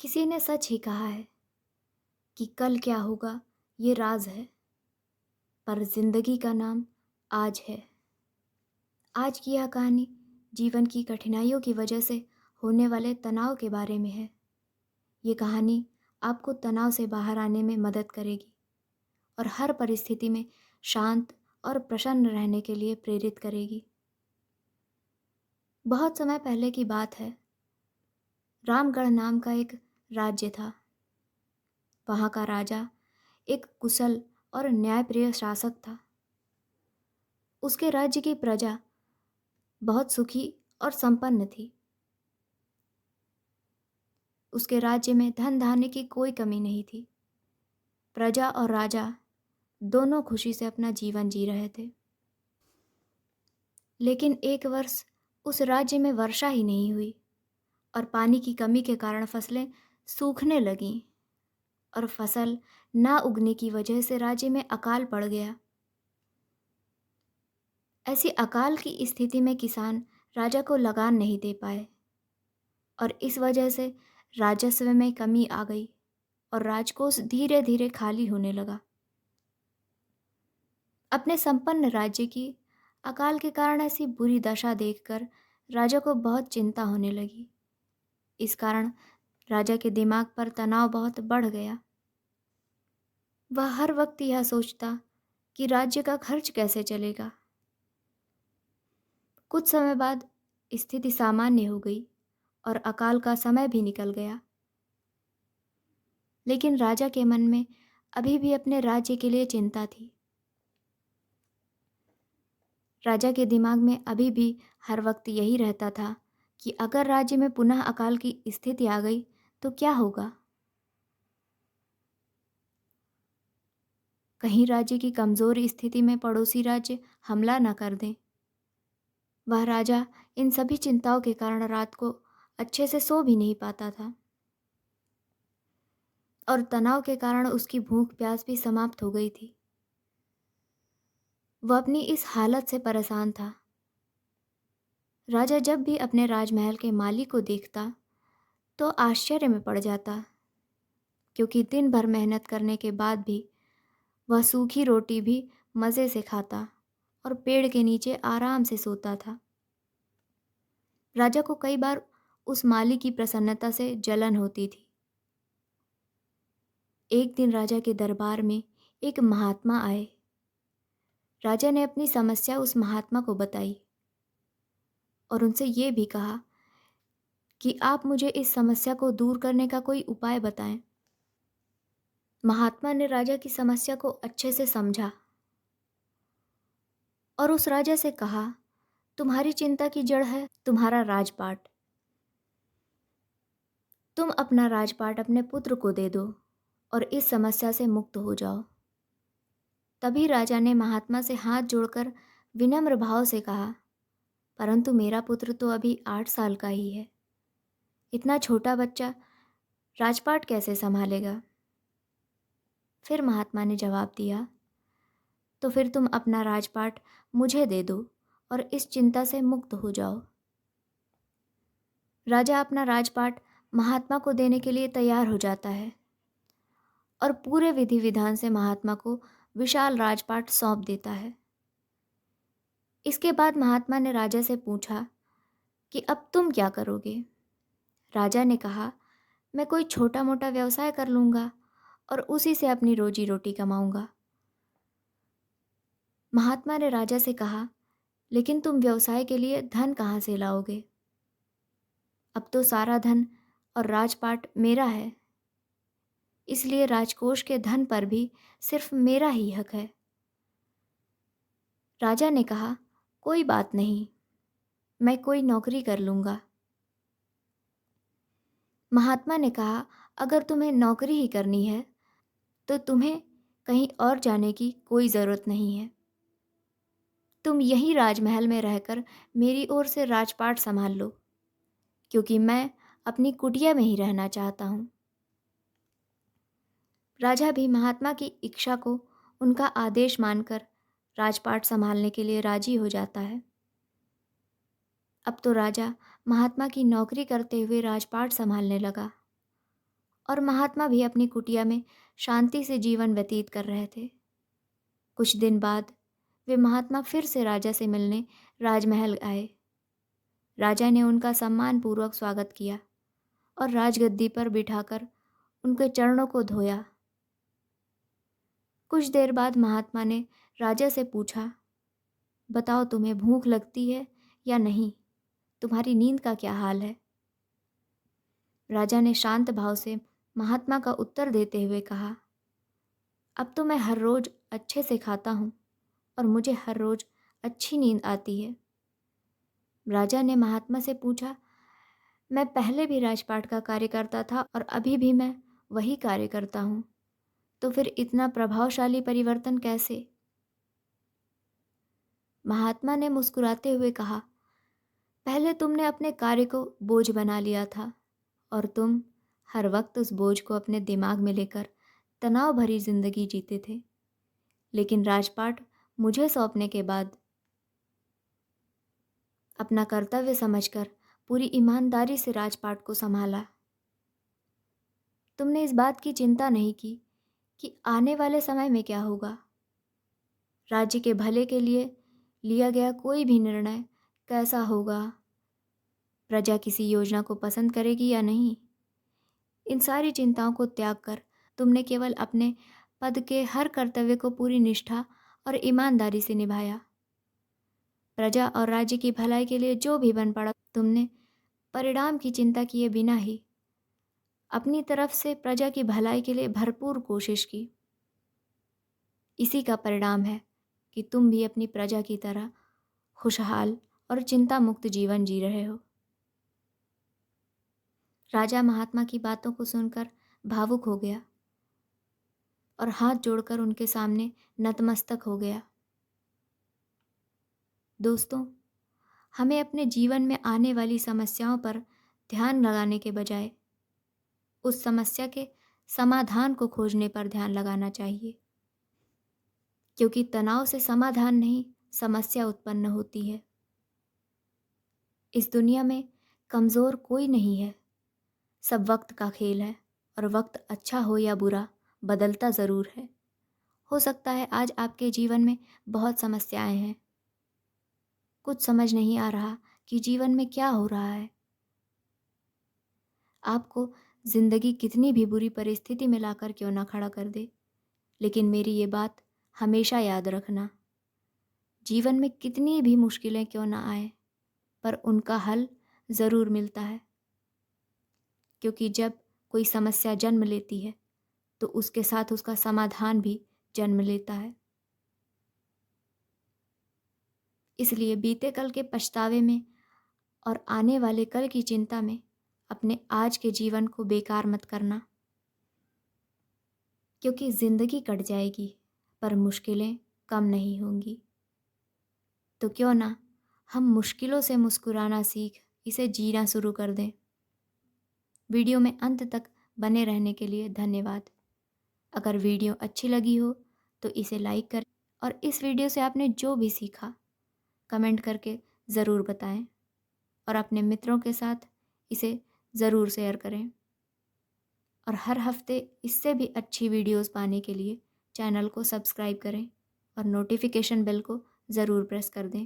किसी ने सच ही कहा है कि कल क्या होगा ये राज है, पर जिंदगी का नाम आज है। आज की यह कहानी जीवन की कठिनाइयों की वजह से होने वाले तनाव के बारे में है। ये कहानी आपको तनाव से बाहर आने में मदद करेगी और हर परिस्थिति में शांत और प्रसन्न रहने के लिए प्रेरित करेगी। बहुत समय पहले की बात है। रामगढ़ नाम का एक राज्य था। वहाँ का राजा एक कुशल और न्यायप्रिय शासक था। उसके राज्य की प्रजा बहुत सुखी और संपन्न थी। उसके राज्य में धन धान्य की कोई कमी नहीं थी। प्रजा और राजा दोनों खुशी से अपना जीवन जी रहे थे। लेकिन एक वर्ष उस राज्य में वर्षा ही नहीं हुई और पानी की कमी के कारण फसलें सूखने लगीं और फसल ना उगने की वजह से राज्य में अकाल पड़ गया। ऐसी अकाल की स्थिति में किसान राजा को लगान नहीं दे पाए और इस वजह से राजस्व में कमी आ गई और राजकोष धीरे धीरे खाली होने लगा। अपने संपन्न राज्य की अकाल के कारण ऐसी बुरी दशा देखकर राजा को बहुत चिंता होने लगी। इस कारण राजा के दिमाग पर तनाव बहुत बढ़ गया। वह हर वक्त यह सोचता कि राज्य का खर्च कैसे चलेगा। कुछ समय बाद स्थिति सामान्य हो गई और अकाल का समय भी निकल गया। लेकिन राजा के मन में अभी भी अपने राज्य के लिए चिंता थी। राजा के दिमाग में अभी भी हर वक्त यही रहता था कि अगर राज्य में पुनः अकाल की स्थिति आ गई तो क्या होगा। कहीं राज्य की कमजोर स्थिति में पड़ोसी राज्य हमला न कर दें। वह राजा इन सभी चिंताओं के कारण रात को अच्छे से सो भी नहीं पाता था और तनाव के कारण उसकी भूख प्यास भी समाप्त हो गई थी। वह अपनी इस हालत से परेशान था। राजा जब भी अपने राजमहल के माली को देखता तो आश्चर्य में पड़ जाता, क्योंकि दिन भर मेहनत करने के बाद भी वह सूखी रोटी भी मज़े से खाता और पेड़ के नीचे आराम से सोता था। राजा को कई बार उस माली की प्रसन्नता से जलन होती थी। एक दिन राजा के दरबार में एक महात्मा आए। राजा ने अपनी समस्या उस महात्मा को बताई और उनसे ये भी कहा कि आप मुझे इस समस्या को दूर करने का कोई उपाय बताएं। महात्मा ने राजा की समस्या को अच्छे से समझा और उस राजा से कहा, तुम्हारी चिंता की जड़ है तुम्हारा राजपाट। तुम अपना राजपाट अपने पुत्र को दे दो और इस समस्या से मुक्त हो जाओ। तभी राजा ने महात्मा से हाथ जोड़कर विनम्र भाव से कहा, परंतु मेरा पुत्र तो अभी 8 साल का ही है। इतना छोटा बच्चा राजपाट कैसे संभालेगा। फिर महात्मा ने जवाब दिया, तो फिर तुम अपना राजपाट मुझे दे दो और इस चिंता से मुक्त हो जाओ। राजा अपना राजपाट महात्मा को देने के लिए तैयार हो जाता है और पूरे विधि विधान से महात्मा को विशाल राजपाट सौंप देता है। इसके बाद महात्मा ने राजा से पूछा कि अब तुम क्या करोगे। राजा ने कहा, मैं कोई छोटा मोटा व्यवसाय कर लूँगा और उसी से अपनी रोजी रोटी कमाऊँगा। महात्मा ने राजा से कहा, लेकिन तुम व्यवसाय के लिए धन कहाँ से लाओगे। अब तो सारा धन और राजपाट मेरा है, इसलिए राजकोष के धन पर भी सिर्फ मेरा ही हक है। राजा ने कहा, कोई बात नहीं, मैं कोई नौकरी कर लूँगा। महात्मा ने कहा, अगर तुम्हें नौकरी ही करनी है तो तुम्हें कहीं और जाने की कोई ज़रूरत नहीं है। तुम यहीं राजमहल में रहकर मेरी ओर से राजपाट संभाल लो, क्योंकि मैं अपनी कुटिया में ही रहना चाहता हूँ। राजा भी महात्मा की इच्छा को उनका आदेश मानकर राजपाट संभालने के लिए राजी हो जाता है। अब तो राजा महात्मा की नौकरी करते हुए राजपाट संभालने लगा और महात्मा भी अपनी कुटिया में शांति से जीवन व्यतीत कर रहे थे। कुछ दिन बाद वे महात्मा फिर से राजा से मिलने राजमहल आए। राजा ने उनका सम्मानपूर्वक स्वागत किया और राजगद्दी पर बिठाकर उनके चरणों को धोया। कुछ देर बाद महात्मा ने राजा से पूछा, बताओ तुम्हें भूख लगती है या नहीं? तुम्हारी नींद का क्या हाल है? राजा ने शांत भाव से महात्मा का उत्तर देते हुए कहा, अब तो मैं हर रोज अच्छे से खाता हूँ और मुझे हर रोज अच्छी नींद आती है। राजा ने महात्मा से पूछा, मैं पहले भी राजपाट का कार्य करता था और अभी भी मैं वही कार्य करता हूँ, तो फिर इतना प्रभावशाली परिवर्तन कैसे? महात्मा ने मुस्कुराते हुए कहा, पहले तुमने अपने कार्य को बोझ बना लिया था और तुम हर वक्त उस बोझ को अपने दिमाग में लेकर तनाव भरी जिंदगी जीते थे। लेकिन राजपाट मुझे सौंपने के बाद अपना कर्तव्य समझकर पूरी ईमानदारी से राजपाट को संभाला। तुमने इस बात की चिंता नहीं की कि आने वाले समय में क्या होगा। राज्य के भले के लिए लिया गया कोई भी निर्णय कैसा होगा, प्रजा किसी योजना को पसंद करेगी या नहीं, इन सारी चिंताओं को त्याग कर तुमने केवल अपने पद के हर कर्तव्य को पूरी निष्ठा और ईमानदारी से निभाया। प्रजा और राज्य की भलाई के लिए जो भी बन पड़ा, तुमने परिणाम की चिंता किए बिना ही अपनी तरफ से प्रजा की भलाई के लिए भरपूर कोशिश की। इसी का परिणाम है कि तुम भी अपनी प्रजा की तरह खुशहाल और चिंता मुक्त जीवन जी रहे हो। राजा महात्मा की बातों को सुनकर भावुक हो गया और हाथ जोड़कर उनके सामने नतमस्तक हो गया। दोस्तों, हमें अपने जीवन में आने वाली समस्याओं पर ध्यान लगाने के बजाय उस समस्या के समाधान को खोजने पर ध्यान लगाना चाहिए, क्योंकि तनाव से समाधान नहीं, समस्या उत्पन्न होती है। इस दुनिया में कमज़ोर कोई नहीं है, सब वक्त का खेल है और वक्त अच्छा हो या बुरा बदलता ज़रूर है। हो सकता है आज आपके जीवन में बहुत समस्याएं हैं, कुछ समझ नहीं आ रहा कि जीवन में क्या हो रहा है। आपको ज़िंदगी कितनी भी बुरी परिस्थिति में लाकर क्यों ना खड़ा कर दे, लेकिन मेरी ये बात हमेशा याद रखना, जीवन में कितनी भी मुश्किलें क्यों ना आए, पर उनका हल ज़रूर मिलता है। क्योंकि जब कोई समस्या जन्म लेती है तो उसके साथ उसका समाधान भी जन्म लेता है। इसलिए बीते कल के पछतावे में और आने वाले कल की चिंता में अपने आज के जीवन को बेकार मत करना, क्योंकि ज़िंदगी कट जाएगी पर मुश्किलें कम नहीं होंगी। तो क्यों ना हम मुश्किलों से मुस्कुराना सीख इसे जीना शुरू कर दें। वीडियो में अंत तक बने रहने के लिए धन्यवाद। अगर वीडियो अच्छी लगी हो तो इसे लाइक करें और इस वीडियो से आपने जो भी सीखा कमेंट करके ज़रूर बताएं और अपने मित्रों के साथ इसे ज़रूर शेयर करें। और हर हफ्ते इससे भी अच्छी वीडियोस पाने के लिए चैनल को सब्सक्राइब करें और नोटिफिकेशन बेल को ज़रूर प्रेस कर दें।